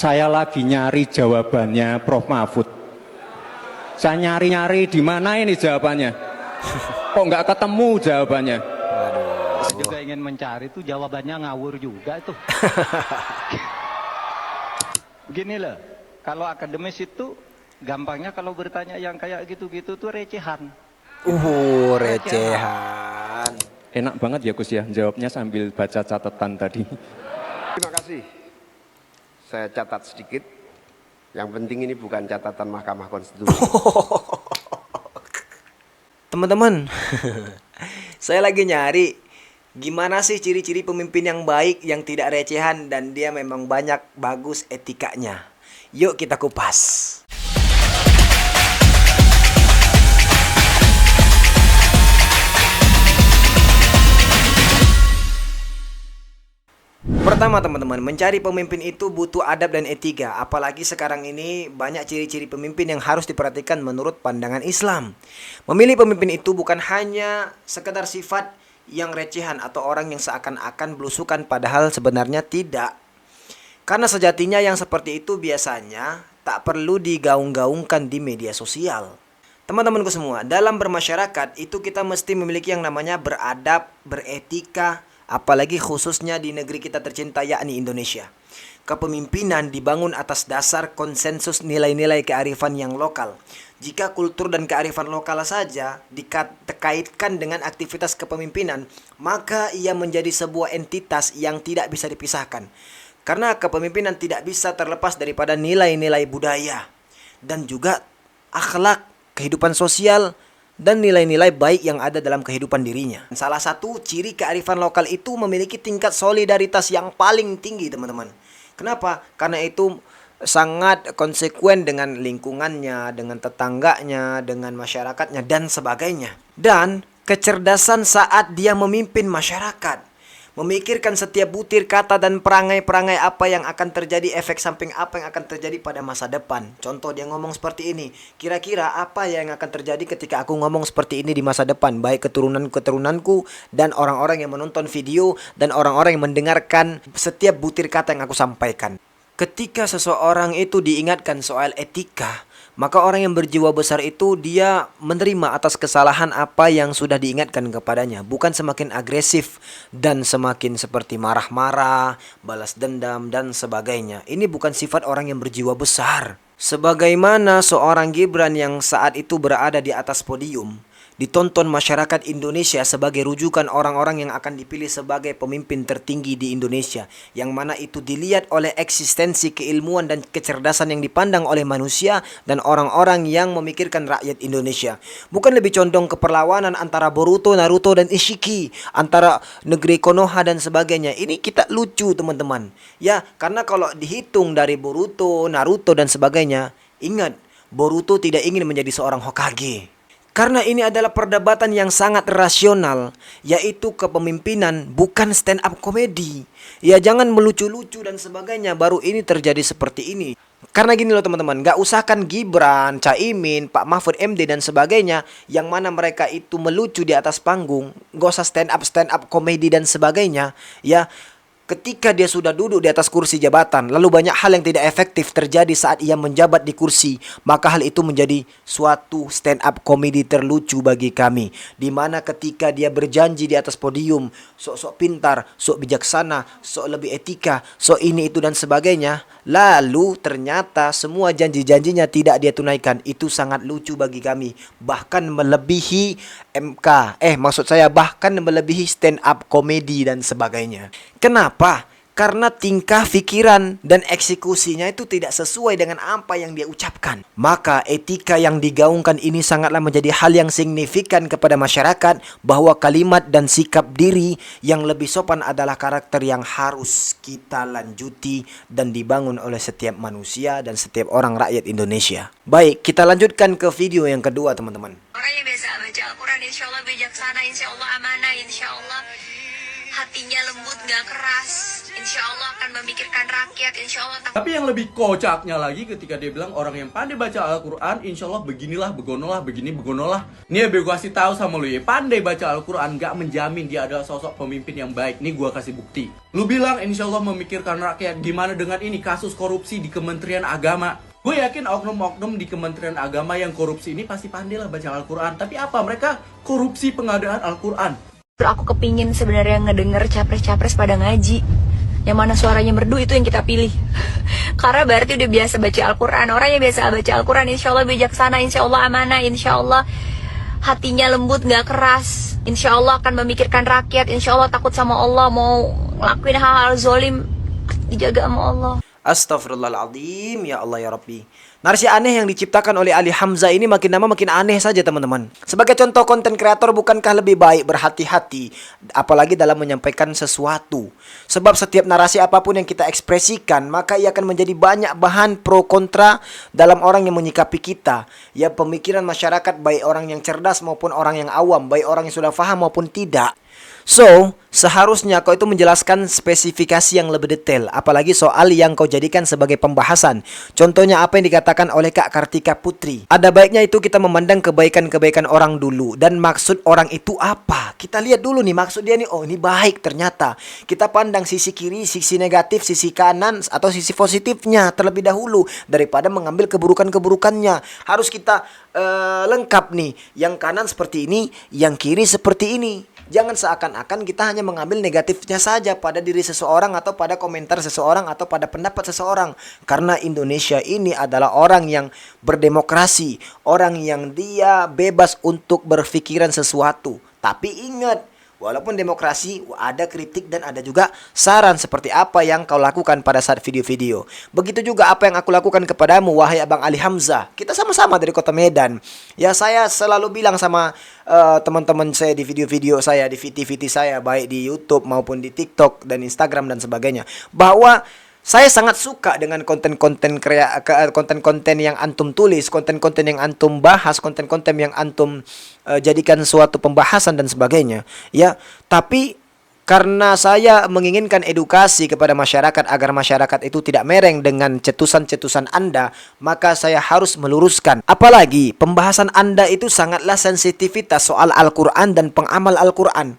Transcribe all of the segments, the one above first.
saya lagi nyari jawabannya Prof. Mahfud. Saya nyari-nyari di mana ini jawabannya. Kok nggak ketemu jawabannya? Saya juga ingin mencari itu jawabannya ngawur juga itu. Begini loh, kalau akademis itu gampangnya kalau bertanya yang kayak gitu-gitu tuh recehan. Recehan. Enak banget ya Gus ya, jawabnya sambil baca catatan tadi. Terima kasih. Saya catat sedikit. Yang penting ini bukan catatan Mahkamah Konstitusi. Teman-teman, saya lagi nyari gimana sih ciri-ciri pemimpin yang baik, yang tidak recehan, dan dia memang banyak bagus etikanya. Yuk kita kupas. Pertama teman-teman, mencari pemimpin itu butuh adab dan etika. Apalagi sekarang ini banyak ciri-ciri pemimpin yang harus diperhatikan menurut pandangan Islam. Memilih pemimpin itu bukan hanya sekedar sifat yang recehan atau orang yang seakan-akan belusukan, padahal sebenarnya tidak. Karena sejatinya yang seperti itu biasanya tak perlu digaung-gaungkan di media sosial. Teman-temanku semua, dalam bermasyarakat itu kita mesti memiliki yang namanya beradab, beretika, apalagi khususnya di negeri kita tercinta yakni Indonesia. Kepemimpinan dibangun atas dasar konsensus nilai-nilai kearifan yang lokal. Jika kultur dan kearifan lokal saja dikaitkan dengan aktivitas kepemimpinan, maka ia menjadi sebuah entitas yang tidak bisa dipisahkan. Karena kepemimpinan tidak bisa terlepas daripada nilai-nilai budaya dan juga akhlak, kehidupan sosial, dan nilai-nilai baik yang ada dalam kehidupan dirinya. Salah satu ciri kearifan lokal itu memiliki tingkat solidaritas yang paling tinggi, teman-teman. Kenapa? Karena itu sangat konsekuen dengan lingkungannya, dengan tetangganya, dengan masyarakatnya, dan sebagainya. Dan kecerdasan saat dia memimpin masyarakat. Memikirkan setiap butir kata dan perangai-perangai apa yang akan terjadi, efek samping apa yang akan terjadi pada masa depan. Contoh dia ngomong seperti ini, kira-kira apa yang akan terjadi ketika aku ngomong seperti ini di masa depan, baik keturunan-keturunanku dan orang-orang yang menonton video dan orang-orang yang mendengarkan setiap butir kata yang aku sampaikan. Ketika seseorang itu diingatkan soal etika, maka orang yang berjiwa besar itu dia menerima atas kesalahan apa yang sudah diingatkan kepadanya. Bukan semakin agresif dan semakin seperti marah-marah, balas dendam dan sebagainya. Ini bukan sifat orang yang berjiwa besar. Sebagaimana seorang Gibran yang saat itu berada di atas podium, ditonton masyarakat Indonesia sebagai rujukan orang-orang yang akan dipilih sebagai pemimpin tertinggi di Indonesia, yang mana itu dilihat oleh eksistensi keilmuan dan kecerdasan yang dipandang oleh manusia dan orang-orang yang memikirkan rakyat Indonesia. Bukan lebih condong ke perlawanan antara Boruto, Naruto, dan Ishiki, antara negeri Konoha dan sebagainya. Ini kita lucu teman-teman. Ya, karena kalau dihitung dari Boruto, Naruto, dan sebagainya, ingat, Boruto tidak ingin menjadi seorang Hokage. Karena ini adalah perdebatan yang sangat rasional, yaitu kepemimpinan bukan stand up komedi. Ya jangan melucu-lucu dan sebagainya, baru ini terjadi seperti ini. Karena gini loh teman-teman, gak usahkan Gibran, Caimin, Pak Mahfud MD dan sebagainya, yang mana mereka itu melucu di atas panggung, gak usah stand up komedi dan sebagainya. Ya, ketika dia sudah duduk di atas kursi jabatan, lalu banyak hal yang tidak efektif terjadi saat ia menjabat di kursi, maka hal itu menjadi suatu stand up komedi terlucu bagi kami. Dimana ketika dia berjanji di atas podium, sok-sok pintar, sok bijaksana, sok lebih etika, sok ini itu dan sebagainya, lalu ternyata semua janji-janjinya tidak dia tunaikan. Itu sangat lucu bagi kami, bahkan melebihi bahkan melebihi stand up komedi dan sebagainya. Kenapa? Karena tingkah pikiran dan eksekusinya itu tidak sesuai dengan apa yang dia ucapkan. Maka etika yang digaungkan ini sangatlah menjadi hal yang signifikan kepada masyarakat, bahwa kalimat dan sikap diri yang lebih sopan adalah karakter yang harus kita lanjuti dan dibangun oleh setiap manusia dan setiap orang rakyat Indonesia. Baik, kita lanjutkan ke video yang kedua teman-teman. Orang yang biasa baca Al-Quran insya Allah bijaksana, insya Allah amanah, insya Allah hatinya lembut gak keras. insya Allah akan memikirkan rakyat, insya Allah Tapi yang lebih kocaknya lagi ketika dia bilang orang yang pandai baca Al-Quran, insya Allah beginilah, begonolah, begini, begonolah. Nih gue kasih tahu sama lu ya, pandai baca Al-Quran gak menjamin dia adalah sosok pemimpin yang baik. Nih gue kasih bukti. Lu bilang insya Allah memikirkan rakyat, gimana dengan ini kasus korupsi di Kementerian Agama? Gue yakin oknum-oknum di Kementerian Agama yang korupsi ini pasti pandai lah baca Al-Quran. Tapi apa? Mereka korupsi pengadaan Al-Quran. Aku kepingin sebenarnya ngedenger capres-capres pada ngaji. Yang mana suaranya merdu itu yang kita pilih. Karena berarti udah biasa baca Al-Quran. Orang yang biasa baca Al-Quran insya Allah bijaksana, insya Allah amanah, insya Allah hatinya lembut, gak keras. Insya Allah akan memikirkan rakyat, insya Allah takut sama Allah, mau ngelakuin hal-hal zolim dijaga sama Allah. Astaghfirullahaladzim, ya Allah ya Rabbi. Narasi aneh yang diciptakan oleh Ali Hamzah ini makin lama makin aneh saja teman-teman. Sebagai contoh konten kreator, bukankah lebih baik berhati-hati apalagi dalam menyampaikan sesuatu? Sebab setiap narasi apapun yang kita ekspresikan, maka ia akan menjadi banyak bahan pro kontra dalam orang yang menyikapi kita. Ya, pemikiran masyarakat, baik orang yang cerdas maupun orang yang awam, baik orang yang sudah paham maupun tidak. So, seharusnya kau itu menjelaskan spesifikasi yang lebih detail, apalagi soal yang kau jadikan sebagai pembahasan. Contohnya apa yang dikatakan oleh Kak Kartika Putri. Ada baiknya itu kita memandang kebaikan-kebaikan orang dulu, dan maksud orang itu apa. Kita lihat dulu nih maksud dia nih, oh ini baik ternyata. Kita pandang sisi kiri, sisi negatif, sisi kanan, atau sisi positifnya terlebih dahulu, daripada mengambil keburukan-keburukannya. Harus kita lengkap nih, yang kanan seperti ini, yang kiri seperti ini. Jangan seakan-akan kita hanya mengambil negatifnya saja pada diri seseorang, atau pada komentar seseorang, atau pada pendapat seseorang. Karena Indonesia ini adalah orang yang berdemokrasi, orang yang dia bebas untuk berpikiran sesuatu. Tapi ingat, walaupun demokrasi, ada kritik dan ada juga saran seperti apa yang kau lakukan pada saat video-video. Begitu juga apa yang aku lakukan kepadamu, wahai Abang Ali Hamzah. Kita sama-sama dari kota Medan. Ya, saya selalu bilang sama teman-teman saya di video-video saya, di VT-VT saya, baik di YouTube maupun di TikTok dan Instagram dan sebagainya, bahwa saya sangat suka dengan konten-konten yang antum tulis, konten-konten yang antum bahas, konten-konten yang antum jadikan suatu pembahasan dan sebagainya. Ya, tapi karena saya menginginkan edukasi kepada masyarakat agar masyarakat itu tidak mereng dengan cetusan-cetusan Anda, maka saya harus meluruskan. Apalagi pembahasan Anda itu sangatlah sensitivitas soal Al-Quran dan pengamal Al-Quran.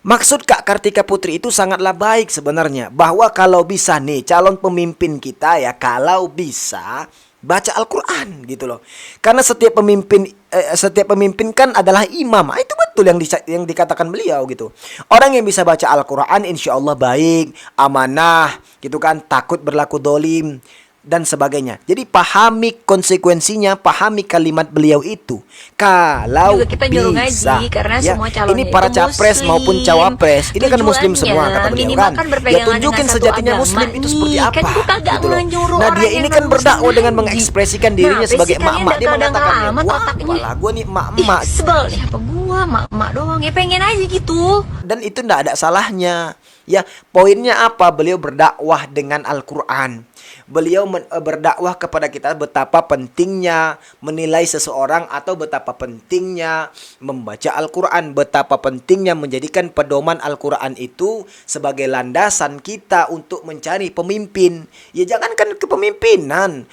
Maksud Kak Kartika Putri itu sangatlah baik sebenarnya, bahwa kalau bisa nih calon pemimpin kita ya, kalau bisa baca Al-Quran gitu loh. Karena setiap pemimpin kan adalah imam. Itu betul yang dikatakan beliau gitu. Orang yang bisa baca Al-Quran insya Allah baik, amanah gitu kan, takut berlaku dolim dan sebagainya. Jadi pahami konsekuensinya, pahami kalimat beliau itu. Kalau juga kita nyuruh bisa ngaji, karena ya, semua calonnya ini para itu capres muslim. maupun cawapres, ini kan muslim Tujuannya semua kata beliau minimal kan. kan Ya berpegangan tunjukin dengan satu sejatinya agama muslim itu nih. seperti apa Kan kita kagak gitu loh. nyuruh Nah, orang dia yang ini kan non-muslim berdakwah dengan ngaji. mengekspresikan dirinya Nah, sebagai basically emak-emak. Dia kadang mengatakan, amat wah otaknya. kepala gue nih emak-emak. Sebel nih, apa gua mak doang ya, pengen aja gitu. Dan itu tidak ada salahnya. Ya, poinnya apa? Beliau berdakwah dengan Al-Quran. Beliau berdakwah kepada kita betapa pentingnya menilai seseorang, atau betapa pentingnya membaca Al-Quran, betapa pentingnya menjadikan pedoman Al-Quran itu sebagai landasan kita untuk mencari pemimpin. Ya jangankan kepemimpinan,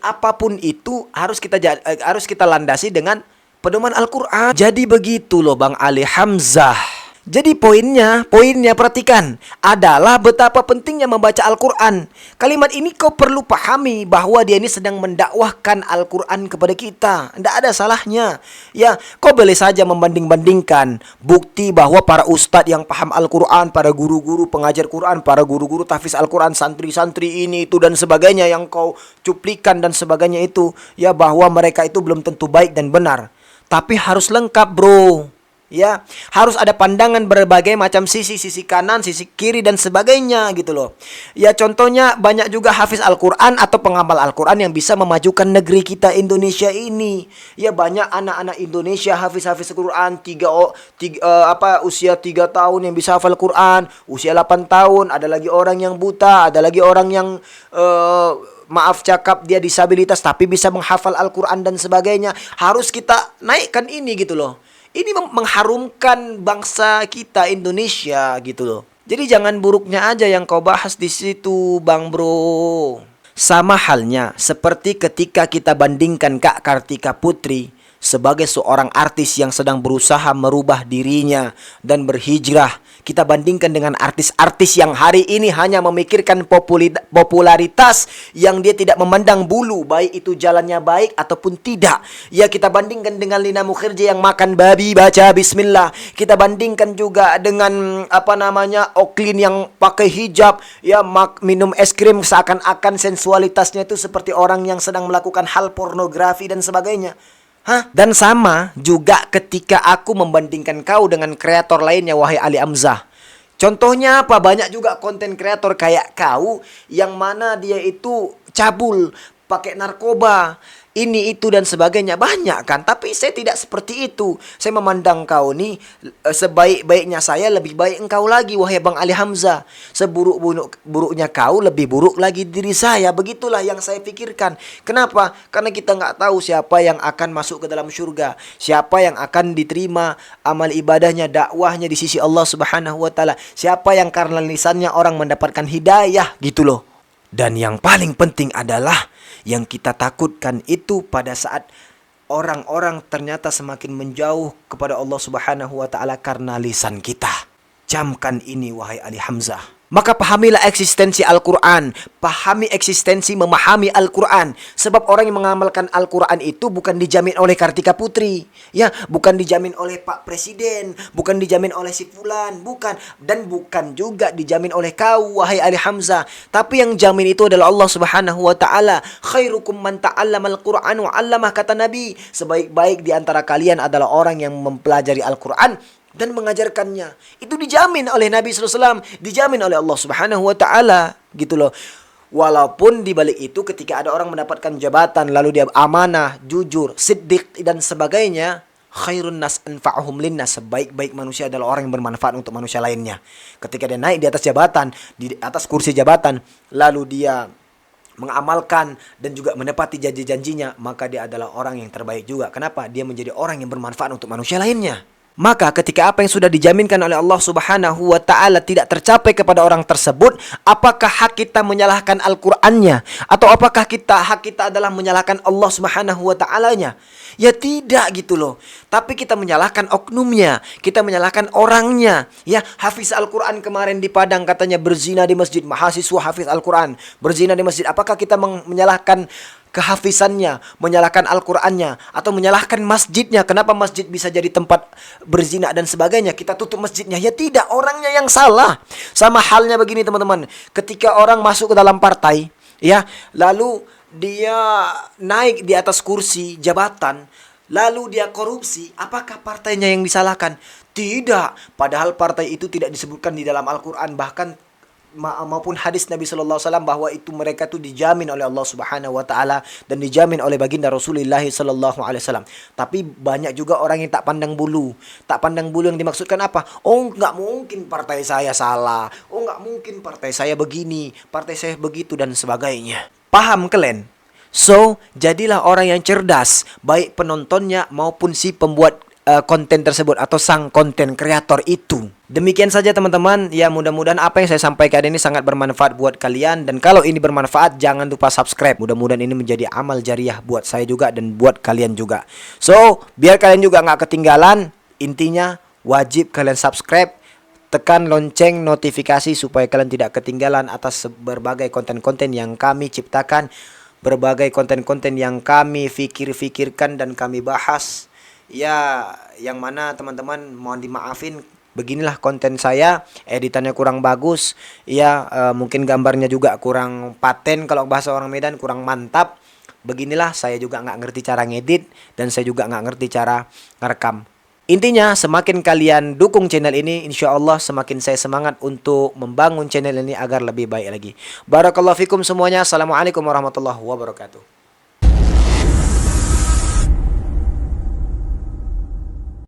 apapun itu harus kita landasi dengan pedoman Al-Quran. Jadi begitu loh Bang Ali Hamzah. Jadi poinnya perhatikan, adalah betapa pentingnya membaca Al-Quran. Kalimat ini kau perlu pahami bahwa dia ini sedang mendakwahkan Al-Quran kepada kita. Tidak ada salahnya. Ya, kau boleh saja membanding-bandingkan bukti bahwa para ustadz yang paham Al-Quran, para guru-guru pengajar Quran, para guru-guru tahfiz Al-Quran, santri-santri ini itu dan sebagainya yang kau cuplikan dan sebagainya itu, ya, bahwa mereka itu belum tentu baik dan benar. Tapi harus lengkap bro. Ya, harus ada pandangan berbagai macam sisi kanan, sisi kiri dan sebagainya gitu loh. Ya contohnya banyak juga hafiz Al-Quran atau pengamal Al-Quran yang bisa memajukan negeri kita Indonesia ini. Ya banyak anak-anak Indonesia hafiz Al-Quran usia 3 tahun yang bisa hafal Quran, usia 8 tahun, ada lagi orang yang buta, ada lagi orang yang maaf cakap dia disabilitas tapi bisa menghafal Al-Quran dan sebagainya. Harus kita naikkan ini gitu loh. Ini mengharumkan bangsa kita Indonesia gitu loh. Jadi jangan buruknya aja yang kau bahas di situ, Bang Bro. Sama halnya seperti ketika kita bandingkan Kak Kartika Putri sebagai seorang artis yang sedang berusaha merubah dirinya dan berhijrah. Kita bandingkan dengan artis-artis yang hari ini hanya memikirkan popularitas, yang dia tidak memandang bulu, baik itu jalannya baik ataupun tidak. Ya, kita bandingkan dengan Lina Mukhirja yang makan babi baca bismillah. Kita bandingkan juga dengan Oklin yang pakai hijab, ya, minum es krim seakan-akan sensualitasnya itu seperti orang yang sedang melakukan hal pornografi dan sebagainya. Dan sama juga ketika aku membandingkan kau dengan kreator lainnya, wahai Ali Hamzah. Contohnya apa? Banyak juga konten kreator kayak kau yang mana dia itu cabul, pakai narkoba, ini itu dan sebagainya, banyak kan. Tapi saya tidak seperti itu. Saya memandang kau nih sebaik-baiknya saya, lebih baik engkau lagi, wahai Bang Ali Hamzah. Seburuk-buruknya kau, lebih buruk lagi diri saya. Begitulah yang saya pikirkan. Kenapa? Karena kita nggak tahu siapa yang akan masuk ke dalam surga, siapa yang akan diterima amal ibadahnya, dakwahnya di sisi Allah Subhanahu wa taala, siapa yang karena lisannya orang mendapatkan hidayah, gitu loh. Dan yang paling penting adalah yang kita takutkan itu pada saat orang-orang ternyata semakin menjauh kepada Allah Subhanahu wa taala karena lisan kita. Camkan ini, wahai Ali Hamzah. Maka pahamilah eksistensi Al-Quran. Pahami eksistensi memahami Al-Quran. Sebab orang yang mengamalkan Al-Quran itu bukan dijamin oleh Kartika Putri, ya, bukan dijamin oleh Pak Presiden, bukan dijamin oleh si fulan, bukan. Dan bukan juga dijamin oleh kau, wahai Ali Hamzah. Tapi yang jamin itu adalah Allah Subhanahu wa taala. Khairukum man ta'allamal Qur'an wa 'allamah, kata Nabi. Sebaik-baik di antara kalian adalah orang yang mempelajari Al-Quran dan mengajarkannya. Itu dijamin oleh Nabi SAW, dijamin oleh Allah Subhanahu wa taala, gitu loh. Walaupun di balik itu ketika ada orang mendapatkan jabatan lalu dia amanah, jujur, siddiq dan sebagainya, khairun nas anfa'uhum linnas, sebaik-baik manusia adalah orang yang bermanfaat untuk manusia lainnya. Ketika dia naik di atas jabatan, di atas kursi jabatan, lalu dia mengamalkan dan juga menepati janji-janjinya, maka dia adalah orang yang terbaik juga. Kenapa? Dia menjadi orang yang bermanfaat untuk manusia lainnya. Maka ketika apa yang sudah dijaminkan oleh Allah Subhanahu wa taala tidak tercapai kepada orang tersebut, apakah hak kita menyalahkan Al-Qur'annya atau apakah hak kita adalah menyalahkan Allah Subhanahu wa taalanya? Ya tidak, gitu loh. Tapi kita menyalahkan oknumnya, kita menyalahkan orangnya. Ya, hafiz Al-Qur'an kemarin di Padang katanya berzina di masjid, mahasiswa hafiz Al-Qur'an berzina di masjid. Apakah kita menyalahkan kehafizannya, menyalahkan Al-Qur'annya, atau menyalahkan masjidnya? Kenapa masjid bisa jadi tempat berzina dan sebagainya? Kita tutup masjidnya. Ya tidak, orangnya yang salah. Sama halnya begini teman-teman, ketika orang masuk ke dalam partai, ya, lalu dia naik di atas kursi jabatan, lalu dia korupsi, apakah partainya yang disalahkan? Tidak, padahal partai itu tidak disebutkan di dalam Al-Qur'an, bahkan maupun hadis Nabi sallallahu alaihi wasallam bahwa itu mereka itu dijamin oleh Allah Subhanahu wa taala dan dijamin oleh baginda Rasulullah sallallahu alaihi wasallam. Tapi banyak juga orang yang tak pandang bulu. Tak pandang bulu yang dimaksudkan apa? Oh, enggak mungkin partai saya salah. Oh, enggak mungkin partai saya begini, partai saya begitu dan sebagainya. Paham kalian? So, jadilah orang yang cerdas, baik penontonnya maupun si pembuat konten tersebut atau sang konten kreator itu. Demikian saja teman-teman. Ya, mudah-mudahan apa yang saya sampaikan ini sangat bermanfaat buat kalian. Dan kalau ini bermanfaat, jangan lupa subscribe. Mudah-mudahan ini menjadi amal jariah buat saya juga dan buat kalian juga. So, biar kalian juga nggak ketinggalan, intinya wajib kalian subscribe, tekan lonceng notifikasi supaya kalian tidak ketinggalan atas berbagai konten-konten yang kami ciptakan, berbagai konten-konten yang kami fikirkan dan kami bahas. Ya, yang mana teman-teman mohon dimaafin, beginilah konten saya, editannya kurang bagus, ya, mungkin gambarnya juga kurang paten, kalau bahasa orang Medan kurang mantap. Beginilah, saya juga nggak ngerti cara ngedit dan saya juga nggak ngerti cara ngerekam. Intinya semakin kalian dukung channel ini, insya Allah semakin saya semangat untuk membangun channel ini agar lebih baik lagi. Barakallahu fikum semuanya. Assalamualaikum warahmatullahi wabarakatuh.